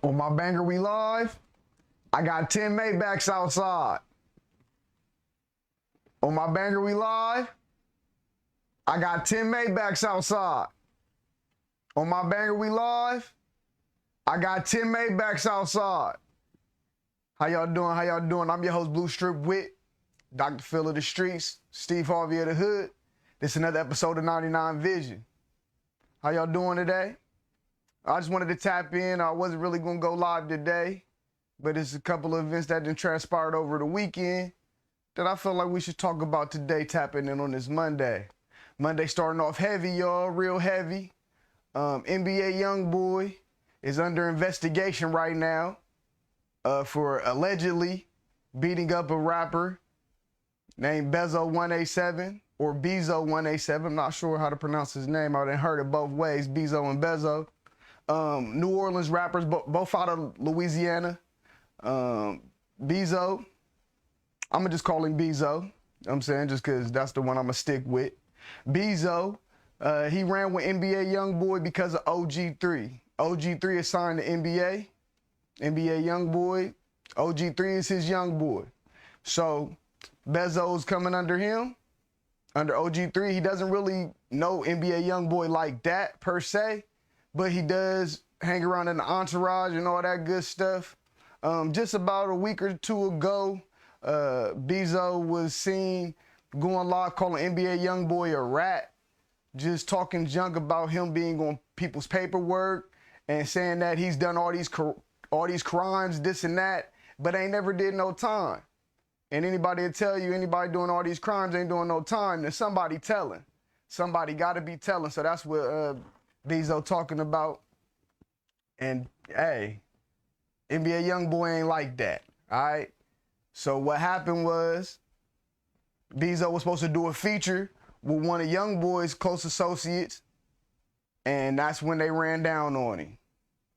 On my banger we live, I got 10 Maybachs outside. On my banger we live, I got 10 Maybachs outside. On my banger we live, I got 10 Maybachs outside. How y'all doing? How y'all doing? I'm your host, Blue Strip Wit, Dr. Phil of the Streets, Steve Harvey of the Hood. This is another episode of 99Vision. How y'all doing today? I just wanted to tap in. I wasn't really going to go live today, but it's a couple of events that done transpired over the weekend that I feel like we should talk about today, tapping in on this Monday. Monday starting off heavy, y'all, real heavy. NBA Youngboy is under investigation right now for allegedly beating up a rapper named Bezo187 or Bezo187. I'm not sure how to pronounce his name. I done heard it both ways, Bezo and Bezo. New Orleans rappers, both out of Louisiana. Bezo, I'm going to just call him Bezo. You know what I'm saying? Just because that's the one I'm going to stick with. Bezo, he ran with NBA Youngboy because of OG3. OG3 is signed to NBA. NBA Youngboy. OG3 is his young boy. So Bezo's coming under him, under OG3. He doesn't really know NBA Youngboy like that per se, but he does hang around in the entourage and all that good stuff. Just about a week or two ago, Bezo was seen going live calling NBA Youngboy a rat, just talking junk about him being on people's paperwork and saying that he's done all these crimes, this and that, but ain't never did no time. And anybody will tell you, anybody doing all these crimes ain't doing no time. There's somebody telling. Somebody got to be telling. So that's what Bezo talking about. And hey, NBA Youngboy ain't like that. All right. So what happened was Bezo was supposed to do a feature with one of Youngboy's close associates, and that's when they ran down on him.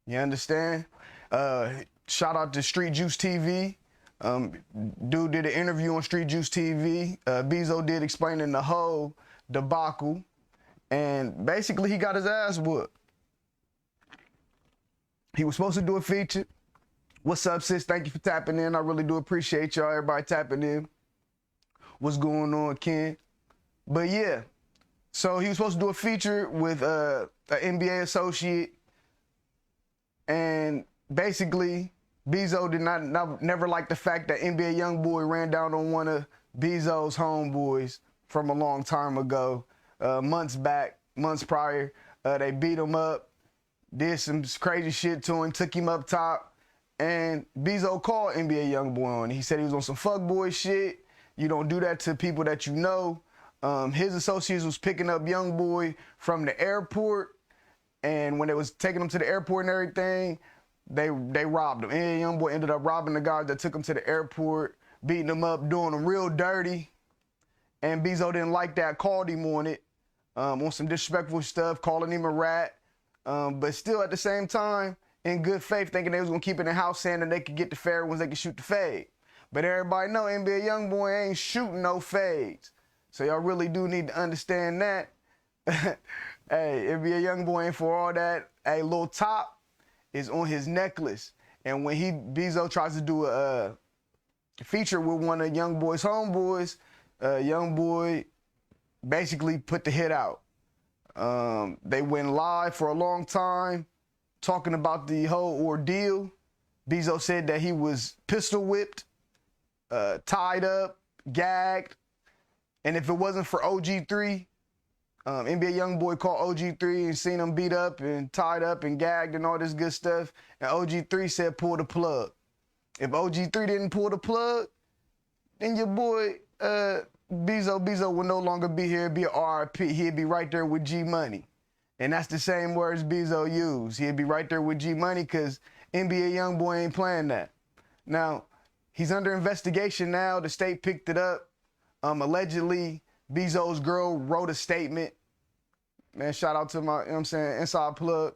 You understand? Shout out to Street Juice TV. Dude did an interview on Street Juice TV. Bezo did explaining the whole debacle, and basically he got his ass whooped. He was supposed to do a feature. What's up, sis? Thank you for tapping in. I really do appreciate y'all, everybody tapping in. What's going on, Ken? But yeah, so he was supposed to do a feature with an NBA associate, and basically Bezo did never like the fact that NBA Youngboy ran down on one of Bezo's homeboys from a long time ago, months prior. They beat him up, did some crazy shit to him, took him up top, and Bezo called NBA Youngboy on. He said he was on some fuckboy shit. You don't do that to people that you know. His associates was picking up Youngboy from the airport, and when they was taking him to the airport and everything, they robbed him. And Youngboy ended up robbing the guys that took him to the airport, beating him up, doing him real dirty. And Bezo didn't like that, called him on it, on some disrespectful stuff, calling him a rat. But still at the same time, in good faith, thinking they was gonna keep it in house, saying that they could get the fair ones, they could shoot the fade. But everybody know NBA Youngboy ain't shooting no fades. So y'all really do need to understand that. Hey, NBA Youngboy ain't for all that. Hey, Lil Top is on his necklace. And when Bezo tries to do a feature with one of Youngboy's homeboys, Youngboy basically put the hit out. They went live for a long time talking about the whole ordeal. Bezo said that he was pistol whipped, tied up, gagged, and if it wasn't for OG3, NBA Youngboy called OG3 and seen him beat up and tied up and gagged and all this good stuff, and OG3 said pull the plug. If OG3 didn't pull the plug, then your boy Bezo would no longer be here. It'd be a RIP. He'd be right there with G Money, and that's the same words Bezo used. He'd be right there with G Money because NBA Youngboy ain't playing that. Now, he's under investigation now. The state picked it up. Allegedly, Bezo's girl wrote a statement. Man, shout out to my, you know what I'm saying, inside plug.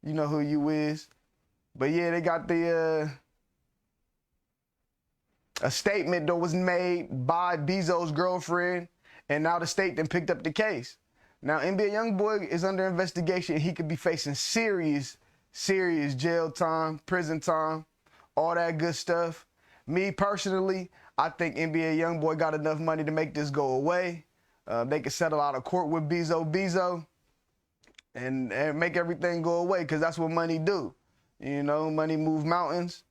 You know who you is. But yeah, they got the, a statement that was made by Bezo's girlfriend, and now the state then picked up the case. Now, NBA Youngboy is under investigation. He could be facing serious serious jail time, prison time, all that good stuff. Me personally, I think NBA Youngboy got enough money to make this go away. They could settle out of court with Bezo and make everything go away, because that's what money do. You know, money move mountains.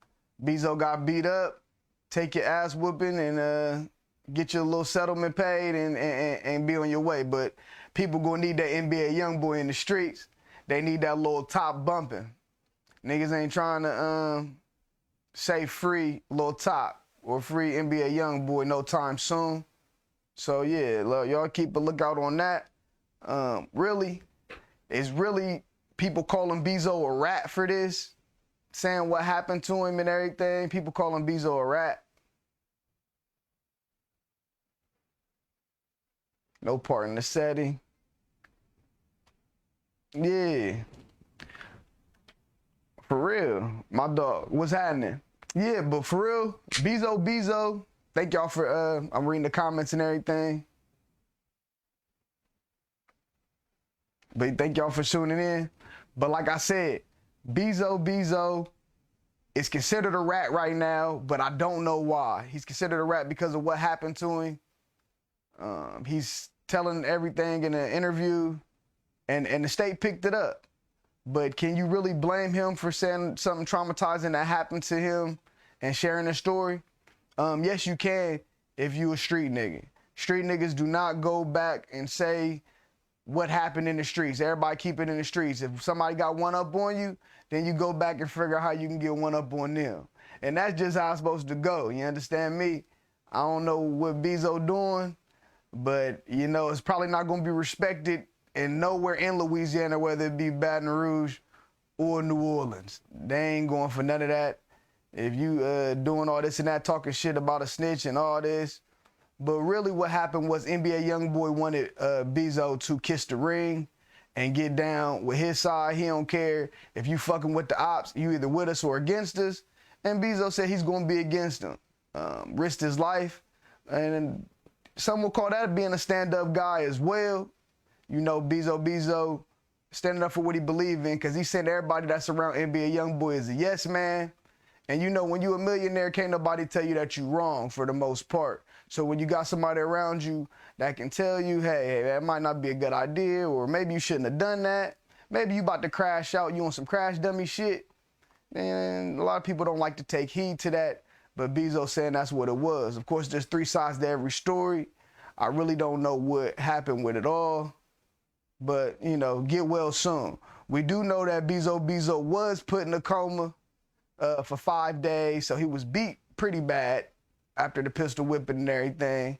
Bezo got beat up, take your ass whooping and get your little settlement paid and be on your way. But people gonna need that NBA Youngboy in the streets. They need that little top bumping. Niggas ain't trying to say free Lil Top or free NBA Youngboy no time soon. So yeah, y'all keep a lookout on that. Really, it's really people calling Bezo a rat for this, saying what happened to him and everything. People calling Bezo a rat. No part in the setting. Yeah. For real, my dog, what's happening? Yeah, but for real, Bezo, thank y'all for, I'm reading the comments and everything. But thank y'all for tuning in. But like I said, Bezo is considered a rat right now, but I don't know why. He's considered a rat because of what happened to him. He's telling everything in an interview, and the state picked it up. But can you really blame him for saying something traumatizing that happened to him and sharing his story? Yes, you can if you a street nigga. Street niggas do not go back and say what happened in the streets. Everybody keep it in the streets. If somebody got one up on you, then you go back and figure out how you can get one up on them. And that's just how it's supposed to go. You understand me? I don't know what Bezo doing, but you know, it's probably not gonna be respected and nowhere in Louisiana, whether it be Baton Rouge or New Orleans. They ain't going for none of that. If you doing all this and that, talking shit about a snitch and all this. But really what happened was NBA Youngboy wanted Bezo to kiss the ring and get down with his side. He don't care if you fucking with the ops, you either with us or against us. And Bezo said he's gonna be against them. Risked his life. And some will call that being a stand-up guy as well. You know, Bezo standing up for what he believe in, because he said everybody that's around NBA Youngboy is a yes man. And you know, when you a millionaire, can't nobody tell you that you wrong for the most part. So when you got somebody around you that can tell you, hey, that might not be a good idea, or maybe you shouldn't have done that. Maybe you about to crash out, you on some crash dummy shit. And a lot of people don't like to take heed to that, but Bezo saying that's what it was. Of course, there's three sides to every story. I really don't know what happened with it all. But, you know, get well soon. We do know that Bezo was put in a coma for 5 days, so he was beat pretty bad after the pistol whipping and everything.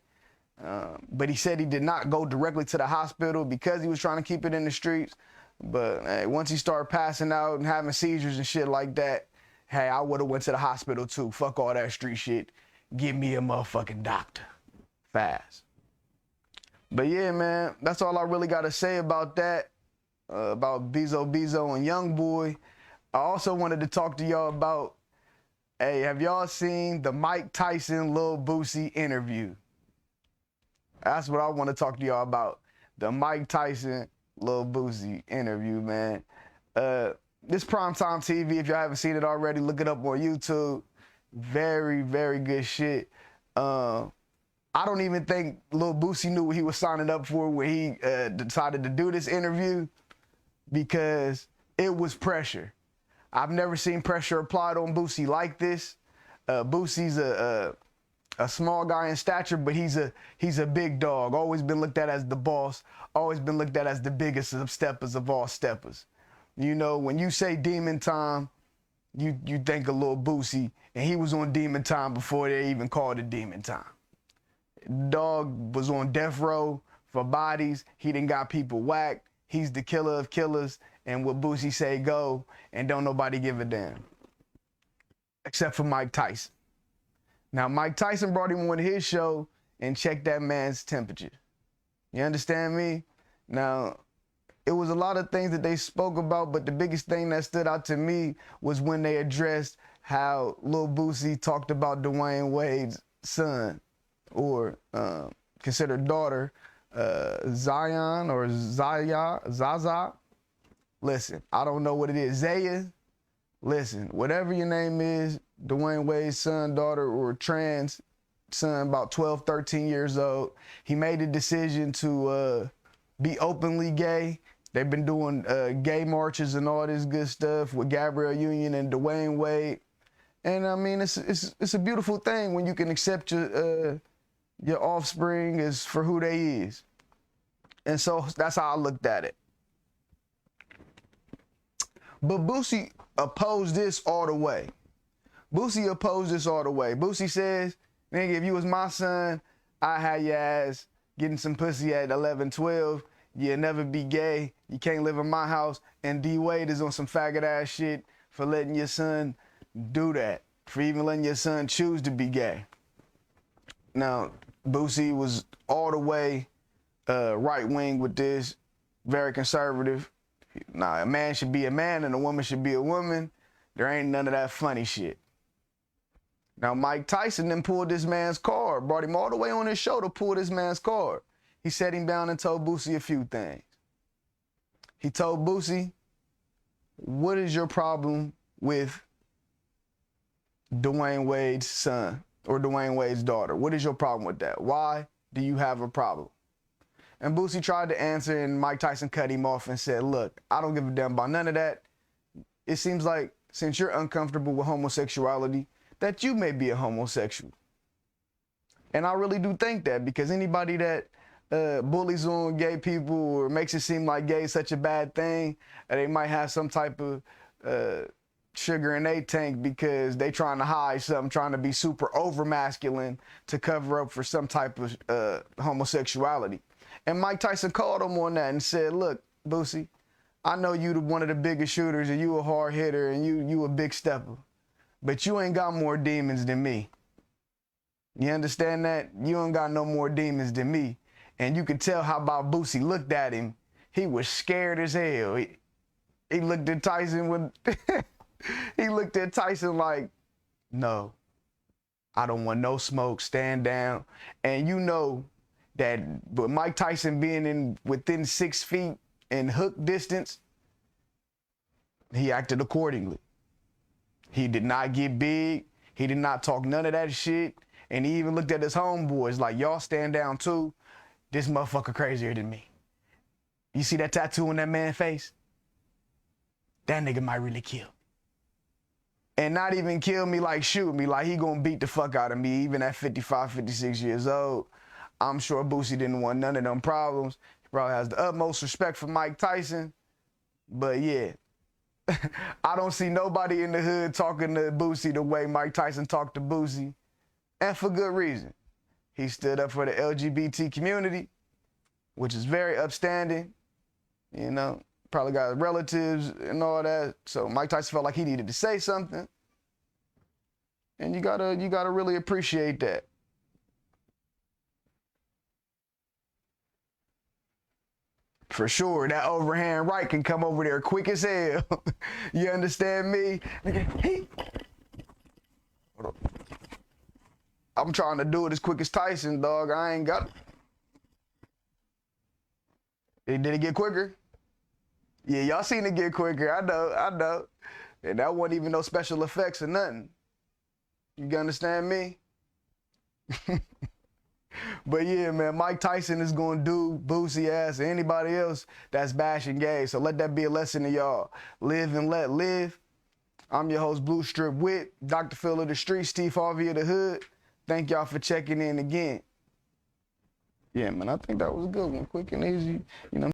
But he said he did not go directly to the hospital because he was trying to keep it in the streets. But hey, once he started passing out and having seizures and shit like that, hey, I would have went to the hospital too. Fuck all that street shit. Give me a motherfucking doctor. Fast. But yeah, man, that's all I really got to say about that, about Bezo and Youngboy. I also wanted to talk to y'all about, hey, have y'all seen the Mike Tyson Lil Boosie interview? That's what I want to talk to y'all about, the Mike Tyson Lil Boosie interview, man. This primetime TV, if y'all haven't seen it already, look it up on YouTube. Very, very good shit. I don't even think Lil Boosie knew what he was signing up for when he decided to do this interview, because it was pressure. I've never seen pressure applied on Boosie like this. Boosie's a small guy in stature, but he's a big dog. Always been looked at as the boss. Always been looked at as the biggest of steppers of all steppers. You know, when you say Demon Time, you think of Lil Boosie, and he was on Demon Time before they even called it Demon Time. Dog was on death row for bodies. He done got people whacked. He's the killer of killers, and what Boosie say go, and don't nobody give a damn. Except for Mike Tyson. Now, Mike Tyson brought him on his show and checked that man's temperature. You understand me? Now, it was a lot of things that they spoke about, but the biggest thing that stood out to me was when they addressed how Lil Boosie talked about Dwayne Wade's son, or considered daughter, Zion or Zaza. Listen, I don't know what it is. Zaya, listen, whatever your name is, Dwayne Wade's son, daughter, or trans son, about 12, 13 years old, he made a decision to be openly gay. They've been doing gay marches and all this good stuff with Gabrielle Union and Dwayne Wade. And I mean, it's a beautiful thing when you can accept your offspring as for who they is. And so that's how I looked at it. But Boosie opposed this all the way. Boosie opposed this all the way. Boosie says, nigga, if you was my son, I had your ass getting some pussy at 11, 12. You'll never be gay. You can't live in my house. And D Wade is on some faggot ass shit for letting your son do that, for even letting your son choose to be gay. Now, Boosie was all the way right wing with this, very conservative. Nah, a man should be a man and a woman should be a woman. There ain't none of that funny shit. Now, Mike Tyson then pulled this man's card, brought him all the way on his show to pull this man's card. He sat him down and told Boosie a few things. He told Boosie, what is your problem with Dwayne Wade's son or Dwayne Wade's daughter? What is your problem with that? Why do you have a problem? And Boosie tried to answer, and Mike Tyson cut him off and said, look, I don't give a damn about none of that. It seems like since you're uncomfortable with homosexuality, that you may be a homosexual. And I really do think that, because anybody that bullies on gay people or makes it seem like gay is such a bad thing, they might have some type of sugar in their tank because they trying to hide something, trying to be super over masculine to cover up for some type of homosexuality. And Mike Tyson called him on that and said, look, Boosie, I know you one of the biggest shooters and you a hard hitter and you a big stepper, but you ain't got more demons than me. You understand that? You ain't got no more demons than me. And you could tell how about Boosie looked at him. He was scared as hell. He looked at Tyson with, he looked at Tyson like, no, I don't want no smoke, stand down. And you know that with Mike Tyson being within 6 feet in hook distance, he acted accordingly. He did not get big. He did not talk none of that shit. And he even looked at his homeboys like, y'all stand down too. This motherfucker crazier than me. You see that tattoo on that man's face? That nigga might really kill. And not even kill me like shoot me, like he gonna beat the fuck out of me even at 55, 56 years old. I'm sure Boosie didn't want none of them problems. He probably has the utmost respect for Mike Tyson. But yeah, I don't see nobody in the hood talking to Boosie the way Mike Tyson talked to Boosie. And for good reason. He stood up for the LGBT community, which is very upstanding. You know, probably got relatives and all that. So Mike Tyson felt like he needed to say something. And you gotta really appreciate that. For sure, that overhand right can come over there quick as hell. You understand me? Hold on. I'm trying to do it as quick as Tyson, dog. I ain't got it. Did it get quicker? Yeah, y'all seen it get quicker. I know. And that wasn't even no special effects or nothing. You understand me? But yeah, man, Mike Tyson is gonna do Boosie ass or anybody else that's bashing gay. So let that be a lesson to y'all. Live and let live. I'm your host, Blue Strip Wit, Dr. Phil of the Streets, Steve Harvey of the Hood. Thank y'all for checking in again. Yeah, man, I think that was a good one. Quick and easy, you know.